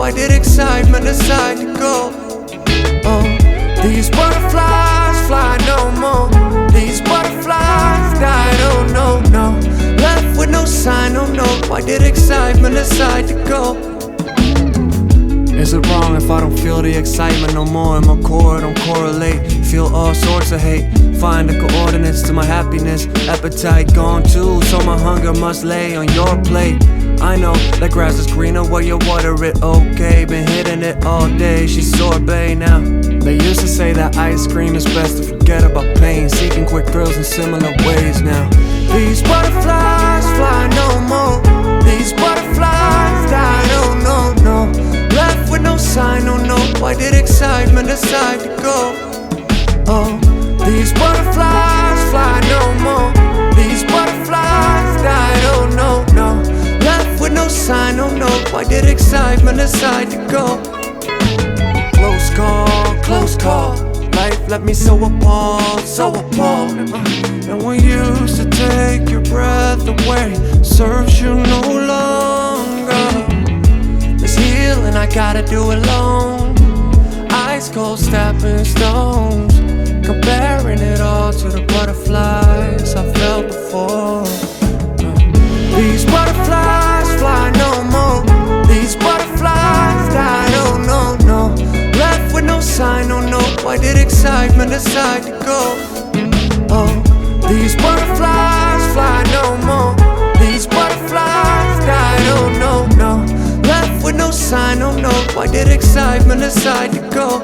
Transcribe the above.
why did excitement decide to go? Oh, these butterflies fly no more. These butterflies died, oh no, no. Left with no sign, oh no, why did excitement decide to go? Is it wrong if I don't feel the excitement no more? In my core, I don't correlate. Feel all sorts of hate. Find the coordinates to my happiness. Appetite gone too, so my hunger must lay on your plate. I know that grass is greener where you water it, okay. Been hitting it all day, she's sorbet now. They used to say that ice cream is best to forget about pain. Seeking quick thrills in similar ways now. These butterflies fly no more. These butterflies died, oh no, no. Left with no sign, oh no, why did excitement decide to go? Oh, these butterflies fly no more. These butterflies died, oh no, no. Left with no sign, oh no, why did excitement decide to go? Close call, close call. Life left me so appalled, so appalled. And we used to take your breath away, serves you no longer. This healing I gotta do alone. Ice cold stepping stones, comparing it all to the butterflies I felt before. These butterflies fly no more. These butterflies died, oh no, no. Left with no sign, oh no, why did excitement decide to go? Oh, these butterflies fly no more. These butterflies died, oh no, no. Left with no sign, oh no, why did excitement decide to go?